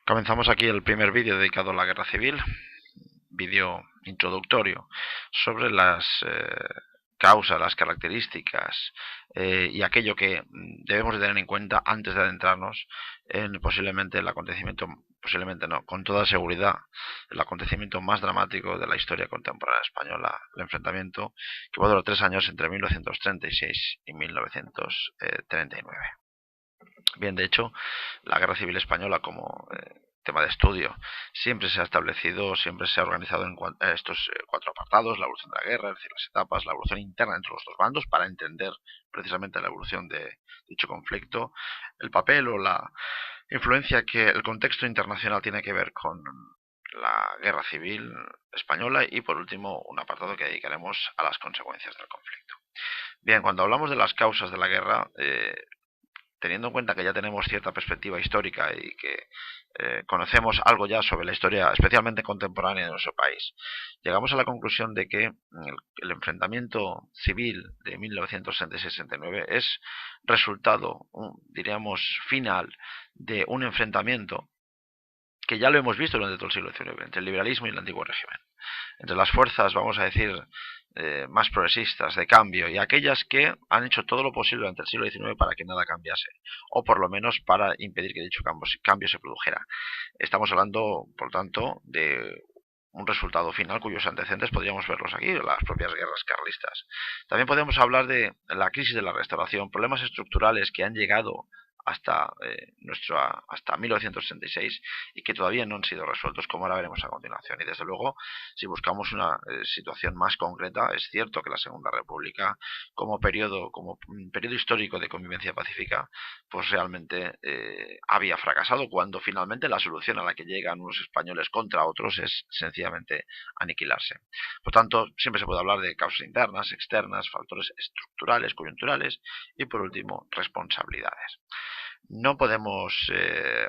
Comenzamos aquí el primer vídeo dedicado a la guerra civil, vídeo introductorio sobre las causas, las características y aquello que debemos de tener en cuenta antes de adentrarnos en posiblemente el acontecimiento, posiblemente no, con toda seguridad, el acontecimiento más dramático de la historia contemporánea española, el enfrentamiento que va a durar 3 años entre 1936 y 1939. Bien, de hecho, la Guerra Civil Española como tema de estudio siempre se ha establecido, siempre se ha organizado en estos cuatro apartados: la evolución de la guerra, es decir, las etapas, la evolución interna entre los dos bandos para entender precisamente la evolución de dicho conflicto, el papel o la influencia que el contexto internacional tiene que ver con la guerra civil española y, por último, un apartado que dedicaremos a las consecuencias del conflicto. Bien, cuando hablamos de las causas de la guerra, teniendo en cuenta que ya tenemos cierta perspectiva histórica y que conocemos algo ya sobre la historia, especialmente contemporánea de nuestro país, llegamos a la conclusión de que el enfrentamiento civil de 1966-69 es resultado, diríamos, final de un enfrentamiento que ya lo hemos visto durante todo el siglo XIX, entre el liberalismo y el antiguo régimen, entre las fuerzas, vamos a decir, más progresistas, de cambio, y aquellas que han hecho todo lo posible durante el siglo XIX para que nada cambiase, o por lo menos para impedir que dicho cambio se produjera. Estamos hablando, por tanto, de un resultado final cuyos antecedentes podríamos verlos aquí, las propias guerras carlistas. También podemos hablar de la crisis de la restauración, problemas estructurales que han llegado hasta 1966 y que todavía no han sido resueltos, como ahora veremos a continuación. Y desde luego, si buscamos una situación más concreta, es cierto que la Segunda República, como periodo histórico de convivencia pacífica, pues realmente había fracasado cuando finalmente la solución a la que llegan unos españoles contra otros es sencillamente aniquilarse. Por tanto, siempre se puede hablar de causas internas, externas, factores estructurales, coyunturales y, por último, responsabilidades. No podemos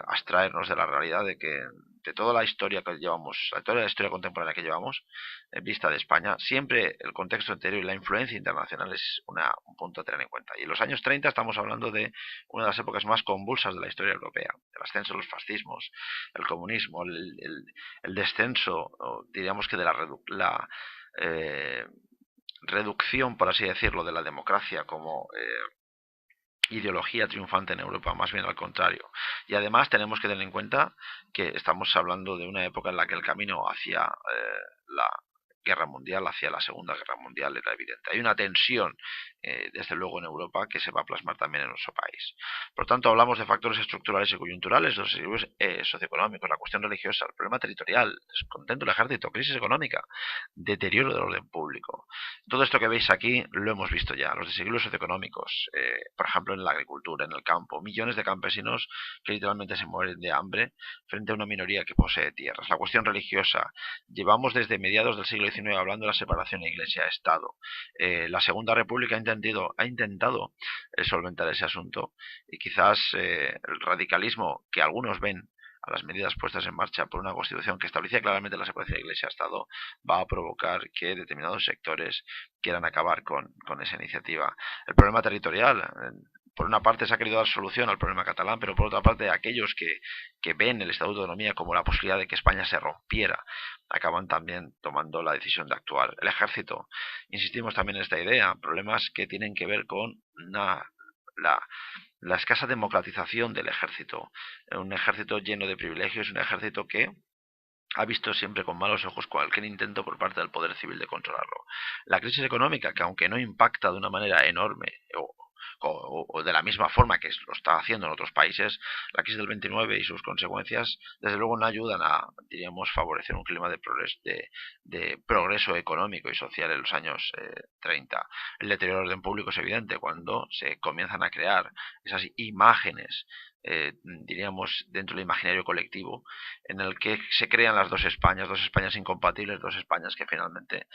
abstraernos de la realidad de que de toda la historia que llevamos, toda la historia contemporánea que llevamos en vista de España, siempre el contexto anterior y la influencia internacional es un punto a tener en cuenta. Y en los años 30 estamos hablando de una de las épocas más convulsas de la historia europea: el ascenso de los fascismos, el comunismo, el descenso, diríamos que de la reducción, por así decirlo, de la democracia como ideología triunfante en Europa, más bien al contrario. Y además tenemos que tener en cuenta que estamos hablando de una época en la que el camino hacia la guerra mundial, hacia la Segunda Guerra Mundial, era evidente. Hay una tensión, desde luego, en Europa que se va a plasmar también en nuestro país. Por tanto, hablamos de factores estructurales y coyunturales, los equilibrios socioeconómicos, la cuestión religiosa, el problema territorial, descontento del ejército, crisis económica, deterioro del orden público. Todo esto que veis aquí lo hemos visto ya, los desequilibrios socioeconómicos, por ejemplo en la agricultura, en el campo, millones de campesinos que literalmente se mueren de hambre frente a una minoría que posee tierras. La cuestión religiosa, llevamos desde mediados del siglo XIX hablando de la separación de Iglesia-Estado. La Segunda República ha intentado solventar ese asunto y quizás el radicalismo que algunos ven a las medidas puestas en marcha por una constitución que establece claramente la separación de Iglesia-Estado va a provocar que determinados sectores quieran acabar con esa iniciativa. El problema territorial, por una parte se ha querido dar solución al problema catalán, pero por otra parte aquellos que ven el Estatuto de Autonomía como la posibilidad de que España se rompiera, acaban también tomando la decisión de actuar. El ejército, insistimos también en esta idea, problemas que tienen que ver con la, la escasa democratización del ejército, un ejército lleno de privilegios, un ejército que ha visto siempre con malos ojos cualquier intento por parte del poder civil de controlarlo. La crisis económica, que aunque no impacta de una manera enorme o de la misma forma que lo está haciendo en otros países, la crisis del 29 y sus consecuencias desde luego no ayudan a, diríamos, favorecer un clima de progreso económico y social en los años 30. El deterioro del orden público es evidente cuando se comienzan a crear esas imágenes, diríamos, dentro del imaginario colectivo, en el que se crean las dos Españas incompatibles, dos Españas que finalmente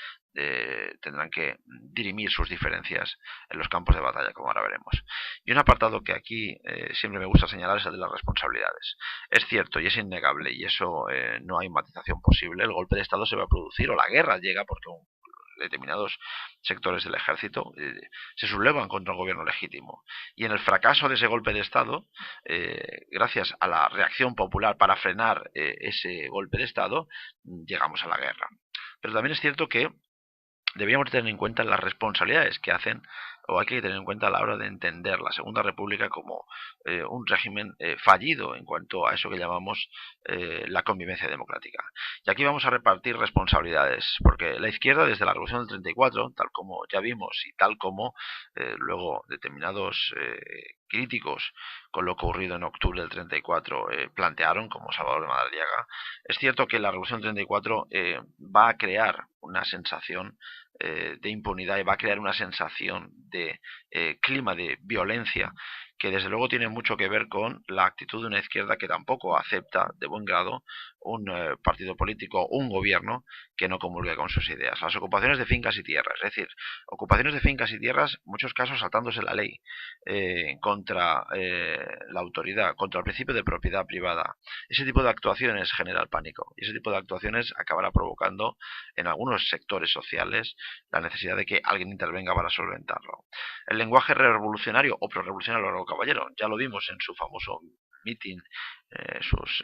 tendrán que dirimir sus diferencias en los campos de batalla, como ahora veremos. Y un apartado que aquí siempre me gusta señalar es el de las responsabilidades. Es cierto y es innegable, y eso no hay matización posible: el golpe de Estado se va a producir, o la guerra llega porque determinados sectores del ejército se sublevan contra un gobierno legítimo. Y en el fracaso de ese golpe de Estado, gracias a la reacción popular para frenar ese golpe de Estado, llegamos a la guerra. Pero también es cierto que deberíamos tener en cuenta las responsabilidades que hacen o hay que tener en cuenta a la hora de entender la Segunda República como un régimen fallido en cuanto a eso que llamamos la convivencia democrática. Y aquí vamos a repartir responsabilidades, porque la izquierda desde la Revolución del 34, tal como ya vimos y tal como luego determinados críticos con lo ocurrido en octubre del 34 plantearon, como Salvador de Madariaga, es cierto que la Revolución del 34 va a crear una sensación de impunidad y va a crear una sensación de clima de violencia que desde luego tiene mucho que ver con la actitud de una izquierda que tampoco acepta de buen grado un partido político, un gobierno que no comulgue con sus ideas. Las ocupaciones de fincas y tierras, es decir, ocupaciones de fincas y tierras, en muchos casos saltándose la ley contra la autoridad, contra el principio de propiedad privada. Ese tipo de actuaciones genera el pánico y ese tipo de actuaciones acabará provocando en algunos sectores sociales la necesidad de que alguien intervenga para solventarlo. El lenguaje revolucionario o prorrevolucionario de Caballero, ya lo vimos en su famoso meeting, sus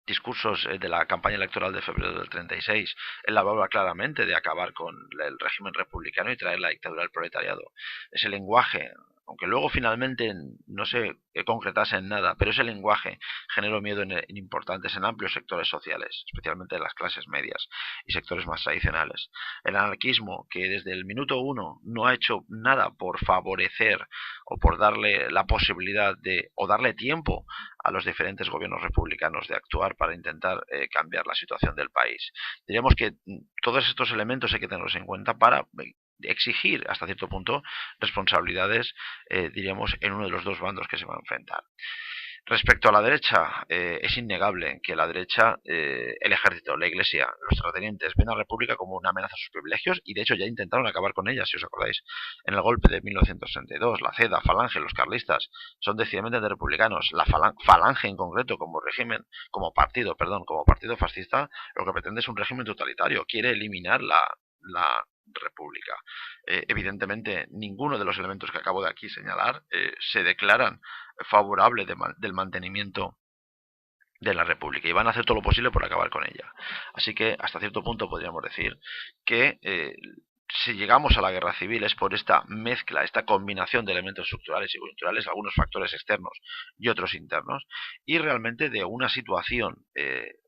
discursos de la campaña electoral de febrero del 36, él hablaba claramente de acabar con el régimen republicano y traer la dictadura del proletariado. Ese lenguaje, aunque luego finalmente no se concretase en nada, pero ese lenguaje generó miedo en importantes, en amplios sectores sociales, especialmente en las clases medias y sectores más tradicionales. El anarquismo, que desde el minuto uno no ha hecho nada por favorecer o por darle la posibilidad de, o darle tiempo a los diferentes gobiernos republicanos de actuar para intentar cambiar la situación del país. Diríamos que todos estos elementos hay que tenerlos en cuenta para exigir hasta cierto punto responsabilidades, diríamos, en uno de los dos bandos que se van a enfrentar. Respecto a la derecha, es innegable que la derecha, el ejército, la iglesia, los terratenientes ven a la república como una amenaza a sus privilegios y de hecho ya intentaron acabar con ella, si os acordáis, en el golpe de 1962. La CEDA, Falange, los carlistas son decididamente republicanos. La Falange en concreto como régimen, como partido fascista, lo que pretende es un régimen totalitario, quiere eliminar la república. Evidentemente ninguno de los elementos que acabo de aquí señalar se declaran favorable del mantenimiento de la república y van a hacer todo lo posible por acabar con ella. Así que hasta cierto punto podríamos decir que si llegamos a la guerra civil es por esta mezcla, esta combinación de elementos estructurales y coyunturales, algunos factores externos y otros internos, y realmente de una situación,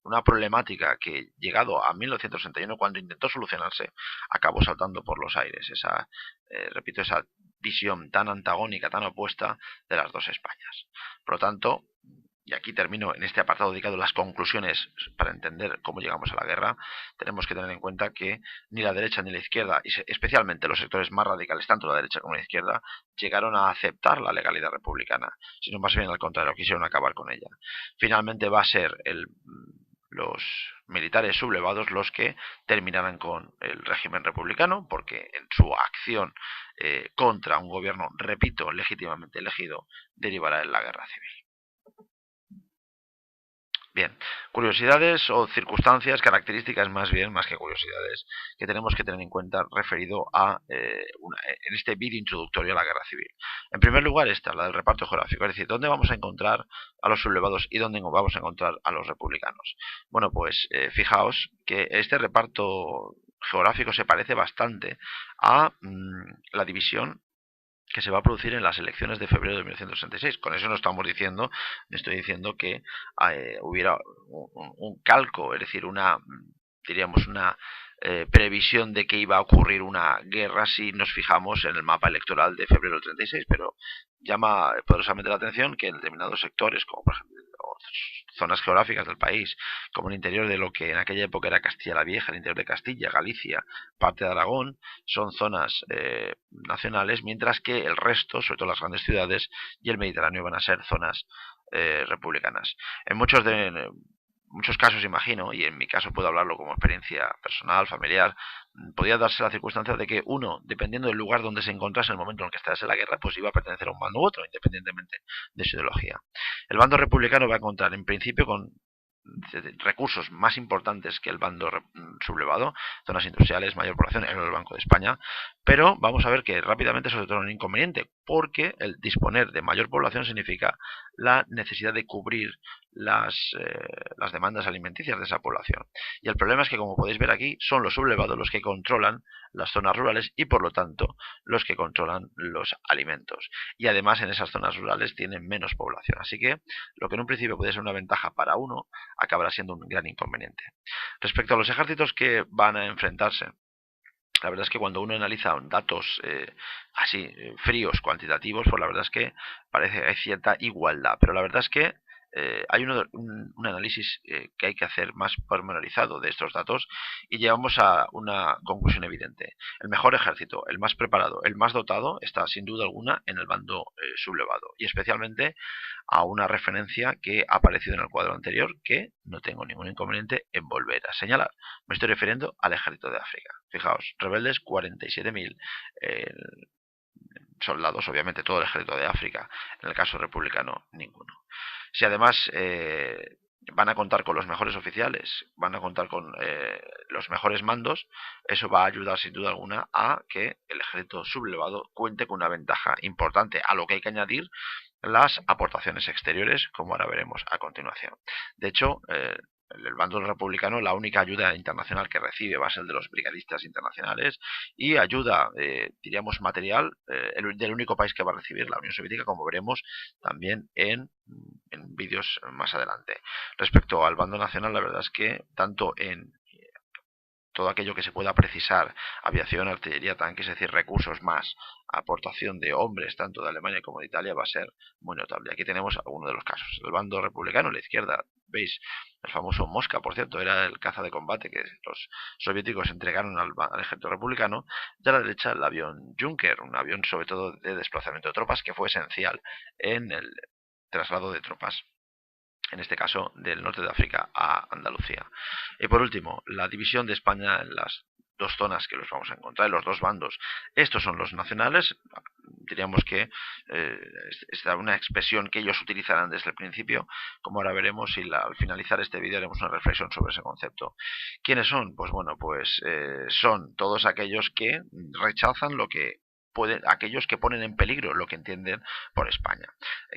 una problemática que llegado a 1961, cuando intentó solucionarse, acabó saltando por los aires. Esa, repito, esa visión tan antagónica, tan opuesta de las dos Españas. Por lo tanto, y aquí termino en este apartado dedicado a las conclusiones para entender cómo llegamos a la guerra, tenemos que tener en cuenta que ni la derecha ni la izquierda, y especialmente los sectores más radicales, tanto la derecha como la izquierda, llegaron a aceptar la legalidad republicana, sino más bien al contrario, quisieron acabar con ella. Finalmente va a ser los militares sublevados los que terminarán con el régimen republicano, porque en su acción contra un gobierno, repito, legítimamente elegido, derivará en la guerra civil. Bien, curiosidades o circunstancias, características más bien, más que curiosidades, que tenemos que tener en cuenta referido a en este vídeo introductorio a la guerra civil. En primer lugar esta, la del reparto geográfico, es decir, ¿dónde vamos a encontrar a los sublevados y dónde vamos a encontrar a los republicanos? Bueno, pues fijaos que este reparto geográfico se parece bastante a la división que se va a producir en las elecciones de febrero de 1966. Con eso no estamos diciendo, estoy diciendo que hubiera un calco, es decir, diríamos una previsión de que iba a ocurrir una guerra si nos fijamos en el mapa electoral de febrero del 36, pero llama poderosamente la atención que en determinados sectores, como por ejemplo zonas geográficas del país, como el interior de lo que en aquella época era Castilla la Vieja, el interior de Castilla, Galicia, parte de Aragón, son zonas nacionales, mientras que el resto, sobre todo las grandes ciudades y el Mediterráneo, van a ser zonas republicanas. En muchos casos, imagino, y en mi caso puedo hablarlo como experiencia personal, familiar, podía darse la circunstancia de que uno, dependiendo del lugar donde se encontrase en el momento en el que estase la guerra, pues iba a pertenecer a un bando u otro, independientemente de su ideología. El bando republicano va a contar en principio con recursos más importantes que el bando sublevado, zonas industriales, mayor población en el Banco de España, pero vamos a ver que rápidamente eso se torna un inconveniente, porque el disponer de mayor población significa la necesidad de cubrir las demandas alimenticias de esa población. Y el problema es que, como podéis ver aquí, son los sublevados los que controlan las zonas rurales y, por lo tanto, los que controlan los alimentos. Y además, en esas zonas rurales tienen menos población. Así que, lo que en un principio puede ser una ventaja para uno, acabará siendo un gran inconveniente. Respecto a los ejércitos que van a enfrentarse, la verdad es que cuando uno analiza datos así fríos, cuantitativos, pues la verdad es que parece que hay cierta igualdad. Pero la verdad es que hay un análisis que hay que hacer más pormenorizado de estos datos y llegamos a una conclusión evidente. El mejor ejército, el más preparado, el más dotado, está sin duda alguna en el bando sublevado. Y especialmente a una referencia que ha aparecido en el cuadro anterior que no tengo ningún inconveniente en volver a señalar. Me estoy refiriendo al ejército de África. Fijaos, rebeldes 47.000 soldados, obviamente todo el ejército de África. En el caso republicano, ninguno. Si además van a contar con los mejores oficiales, van a contar con los mejores mandos, eso va a ayudar sin duda alguna a que el ejército sublevado cuente con una ventaja importante, a lo que hay que añadir las aportaciones exteriores, como ahora veremos a continuación. De hecho, el bando republicano, la única ayuda internacional que recibe va a ser de los brigadistas internacionales y ayuda, diríamos, material del único país que va a recibir, la Unión Soviética, como veremos también en vídeos más adelante. Respecto al bando nacional, la verdad es que tanto en todo aquello que se pueda precisar, aviación, artillería, tanques, es decir, recursos más aportación de hombres tanto de Alemania como de Italia, va a ser muy notable. Aquí tenemos algunos de los casos. El bando republicano, a la izquierda, veis el famoso Mosca, por cierto, era el caza de combate que los soviéticos entregaron al ejército republicano, y a la derecha el avión Junker, un avión sobre todo de desplazamiento de tropas que fue esencial en el traslado de tropas, en este caso del norte de África a Andalucía. Y por último, la división de España en las dos zonas que los vamos a encontrar, en los dos bandos. Estos son los nacionales, diríamos que es una expresión que ellos utilizarán desde el principio, como ahora veremos, y al finalizar este vídeo haremos una reflexión sobre ese concepto. ¿Quiénes son? Pues bueno, pues son todos aquellos que rechazan lo que aquellos que ponen en peligro lo que entienden por España.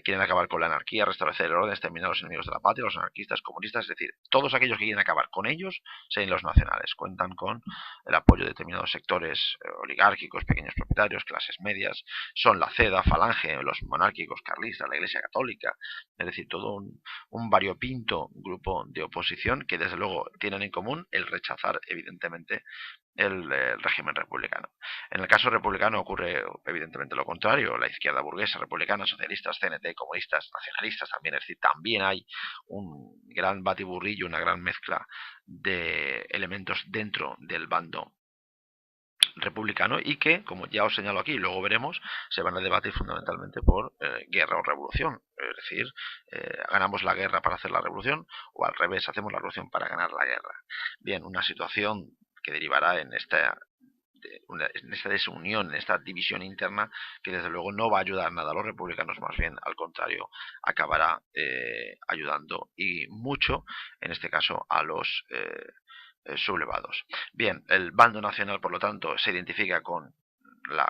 Quieren acabar con la anarquía, restablecer el orden, exterminar a los enemigos de la patria, los anarquistas, comunistas, es decir, todos aquellos que quieren acabar con ellos, sean los nacionales. Cuentan con el apoyo de determinados sectores oligárquicos, pequeños propietarios, clases medias, son la CEDA, Falange, los monárquicos, carlistas, la Iglesia Católica, es decir, todo un variopinto grupo de oposición que desde luego tienen en común el rechazar evidentemente el régimen republicano. En el caso republicano ocurre evidentemente lo contrario, la izquierda burguesa, republicana, socialistas, CNT, comunistas, nacionalistas también, es decir, también hay un gran batiburrillo, una gran mezcla de elementos dentro del bando republicano y que, como ya os señalo aquí, luego veremos, se van a debatir fundamentalmente por guerra o revolución. Es decir, ganamos la guerra para hacer la revolución o al revés, hacemos la revolución para ganar la guerra. Bien, una situación que derivará en esta desunión, en esta división interna que desde luego no va a ayudar nada a los republicanos, más bien al contrario, acabará ayudando y mucho, en este caso, a los sublevados. Bien, el bando nacional, por lo tanto, se identifica con la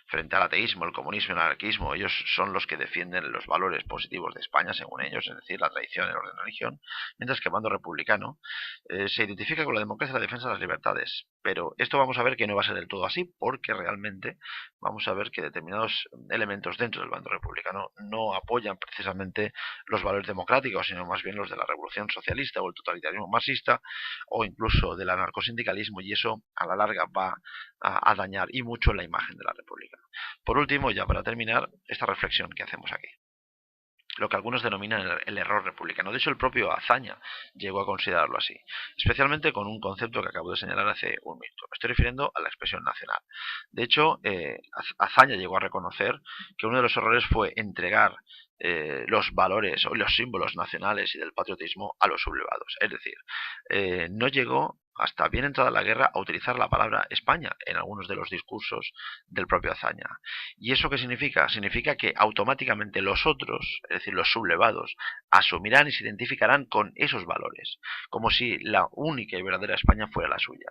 frente al ateísmo, el comunismo y el anarquismo. Ellos son los que defienden los valores positivos de España, según ellos, es decir, la tradición, el orden de la religión, mientras que el bando republicano se identifica con la democracia y la defensa de las libertades. Pero esto vamos a ver que no va a ser del todo así, porque realmente vamos a ver que determinados elementos dentro del bando republicano no apoyan precisamente los valores democráticos, sino más bien los de la revolución socialista o el totalitarismo marxista o incluso del anarcosindicalismo, y eso a la larga va a dañar y mucho la imagen de la República. Por último, ya para terminar, esta reflexión que hacemos aquí. Lo que algunos denominan el error republicano. De hecho, el propio Azaña llegó a considerarlo así, especialmente con un concepto que acabo de señalar hace un minuto. Me estoy refiriendo a la expresión nacional. De hecho, Azaña llegó a reconocer que uno de los errores fue entregar los valores o los símbolos nacionales y del patriotismo a los sublevados. Es decir, no llegó hasta bien entrada la guerra, a utilizar la palabra España en algunos de los discursos del propio Azaña. ¿Y eso qué significa? Significa que automáticamente los otros, es decir, los sublevados, asumirán y se identificarán con esos valores, como si la única y verdadera España fuera la suya.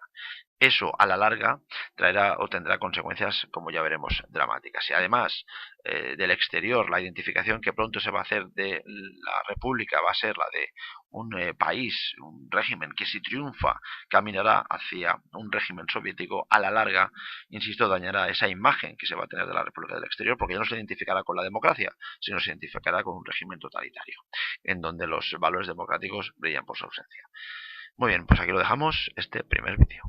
Eso a la larga traerá o tendrá consecuencias, como ya veremos, dramáticas. Y además del exterior, la identificación que pronto se va a hacer de la República va a ser la de un país, un régimen que si triunfa caminará hacia un régimen soviético, a la larga, insisto, dañará esa imagen que se va a tener de la República del Exterior, porque ya no se identificará con la democracia, sino se identificará con un régimen totalitario, en donde los valores democráticos brillan por su ausencia. Muy bien, pues aquí lo dejamos, este primer vídeo.